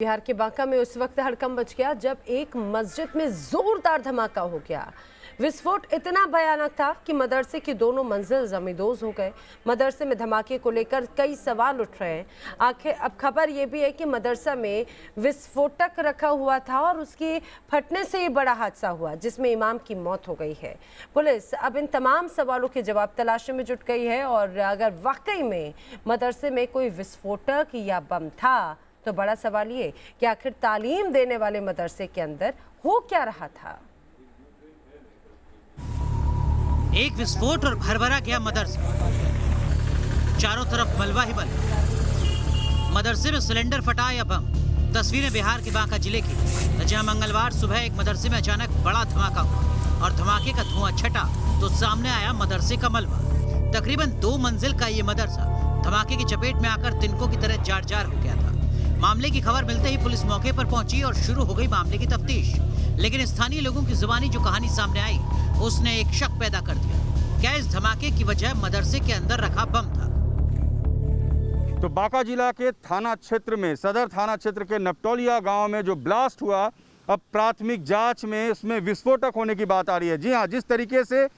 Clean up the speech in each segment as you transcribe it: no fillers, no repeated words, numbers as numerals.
बिहार के बांका में उस वक्त हड़कंप मच गया जब एक मस्जिद में जोरदार धमाका हो गया। विस्फोट इतना भयानक था कि मदरसे की दोनों मंजिल जमींदोज हो गए। मदरसे में धमाके को लेकर कई सवाल उठ रहे हैं। आखिर अब खबर ये भी है कि मदरसा में विस्फोटक रखा हुआ था और उसके फटने से ये बड़ा हादसा हुआ जिसमें इमाम की मौत हो गई है। पुलिस अब इन तमाम सवालों के जवाब तलाशने में जुट गई है और अगर वाकई में मदरसे में कोई विस्फोटक या बम था तो बड़ा सवाल ये कि आखिर तालीम देने वाले मदरसे के अंदर हो क्या रहा था। एक विस्फोट और भरभरा गया मदरसा, चारों तरफ मलबा ही मलबा। मदरसे में सिलेंडर फटा या बम। तस्वीरें बिहार के बांका जिले की, जहां मंगलवार सुबह एक मदरसे में अचानक बड़ा धमाका हुआ और धमाके का धुआं छटा तो सामने आया मदरसे का मलबा। तकरीबन 2 मंजिल का ये मदरसा धमाके की चपेट में आकर तिनकों की तरह जार हो गया था। मामले की खबर मिलते ही पुलिस मौके पर पहुंची और शुरू हो गई मामले की तफ्तीश। लेकिन स्थानीय लोगों की जुबानी जो कहानी सामने आई उसने एक शक पैदा कर दिया। क्या इस धमाके की वजह मदरसे के अंदर रखा बम था? तो बांका जिला के थाना क्षेत्र में, सदर थाना क्षेत्र के नपटोलिया गांव में जो ब्लास्ट हुआ, अब प्राथमिक जांच में उसमें विस्फोटक होने की बात आ रही है। जी हां, जिस तरीके से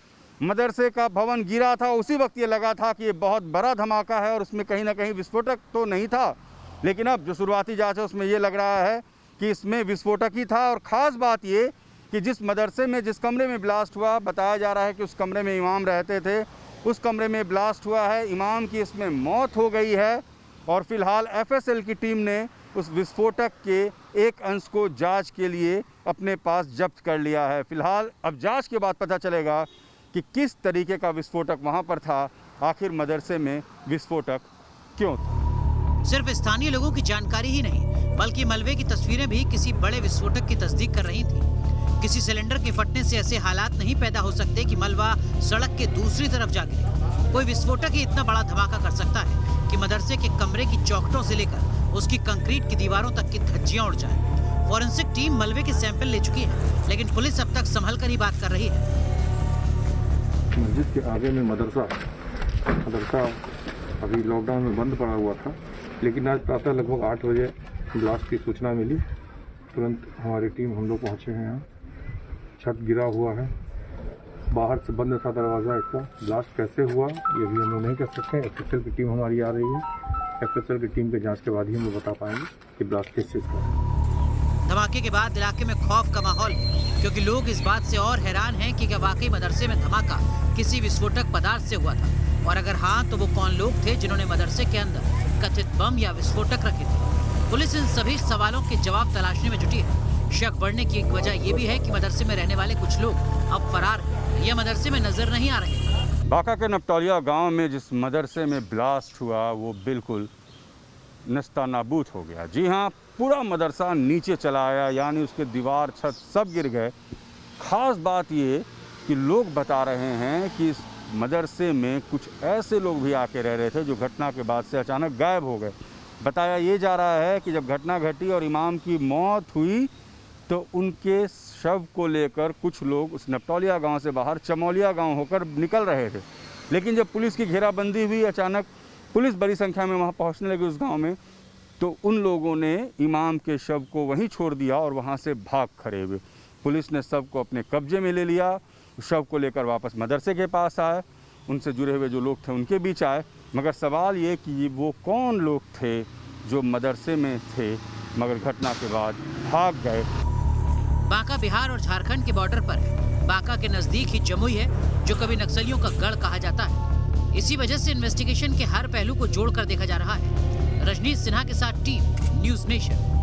मदरसे का भवन गिरा था उसी वक्त ये लगा था कि ये बहुत बड़ा धमाका है और उसमें कहीं ना कहीं विस्फोटक तो नहीं था। लेकिन अब जो शुरुआती जांच है उसमें ये लग रहा है कि इसमें विस्फोटक ही था। और ख़ास बात ये कि जिस मदरसे में, जिस कमरे में ब्लास्ट हुआ, बताया जा रहा है कि उस कमरे में इमाम रहते थे, उस कमरे में ब्लास्ट हुआ है। इमाम की इसमें मौत हो गई है और फिलहाल एफएसएल की टीम ने उस विस्फोटक के एक अंश को जांच के लिए अपने पास जब्त कर लिया है। फिलहाल अब जांच के बाद पता चलेगा कि किस तरीके का विस्फोटक वहाँ पर था, आखिर मदरसे में विस्फोटक क्यों था। सिर्फ स्थानीय लोगों की जानकारी ही नहीं बल्कि मलबे की तस्वीरें भी किसी बड़े विस्फोटक की तस्दीक कर रही थी। किसी सिलेंडर के फटने से ऐसे हालात नहीं पैदा हो सकते कि मलबा सड़क के दूसरी तरफ जा गिरे। कोई विस्फोटक ही इतना बड़ा धमाका कर सकता है कि मदरसे के कमरे की चौखटों से लेकर उसकी कंक्रीट की दीवारों तक की धज्जियां उड़ जाए। फॉरेंसिक टीम मलबे के सैंपल ले चुकी है, लेकिन पुलिस अब तक संभल कर ही बात कर रही है। मस्जिद के आगे में मदरसा अभी लॉकडाउन में बंद पड़ा हुआ था, लेकिन आज प्रातः लगभग 8 बजे ब्लास्ट की सूचना मिली। तुरंत हमारी टीम, हम लोग पहुँचे हैं यहाँ। छत गिरा हुआ है, बाहर से बंद था दरवाज़ा। इसका ब्लास्ट कैसे हुआ ये भी हम लोग नहीं कह सकते। एफएसएल की टीम हमारी आ रही है। एफएसएल की टीम के जांच के बाद ही हम लोग बता पाएंगे कि ब्लास्ट किस चीज़ का है। धमाके के बाद इलाके में खौफ का माहौल है, क्योंकि लोग इस बात से और हैरान हैं कि क्या वाकई मदरसे में धमाका किसी विस्फोटक पदार्थ से हुआ था, और अगर हाँ तो वो कौन लोग थे जिन्होंने मदरसे के अंदर कथित बम या विस्फोटक रखे थे। पुलिस इन सभी सवालों के जवाब तलाशने में जुटी है। शक बढ़ने की एक वजह ये भी है कि मदरसे में रहने वाले कुछ लोग अब फरार हैं या मदरसे में नजर नहीं आ रहे। बांका के नपटोलिया गांव में जिस मदरसे में ब्लास्ट हुआ वो बिल्कुल नस्तानाबूद हो गया। जी हाँ, पूरा मदरसा नीचे चला आया, यानी उसके दीवार, छत सब गिर गए। ख़ास बात ये कि लोग बता रहे हैं कि इस मदरसे में कुछ ऐसे लोग भी आके रह रहे थे जो घटना के बाद से अचानक गायब हो गए। बताया ये जा रहा है कि जब घटना घटी और इमाम की मौत हुई तो उनके शव को लेकर कुछ लोग उस नपटोलिया गांव से बाहर चमोलिया गांव होकर निकल रहे थे। लेकिन जब पुलिस की घेराबंदी हुई, अचानक पुलिस बड़ी संख्या में वहां पहुंचने लगी उस गांव में, तो उन लोगों ने इमाम के शव को वहीं छोड़ दिया और वहां से भाग खड़े हुए। पुलिस ने शव को अपने कब्जे में ले लिया। शव को लेकर वापस मदरसे के पास आए, उनसे जुड़े हुए जो लोग थे उनके बीच आए। मगर सवाल ये कि वो कौन लोग थे जो मदरसे में थे मगर घटना के बाद भाग गए। बांका बिहार और झारखंड के बॉर्डर पर है। बांका के नजदीक ही जमुई है, जो कभी नक्सलियों का गढ़ कहा जाता है। इसी वजह से इन्वेस्टिगेशन के हर पहलू को जोड़कर देखा जा रहा है। रजनीश सिन्हा के साथ टीम, न्यूज़ नेशन।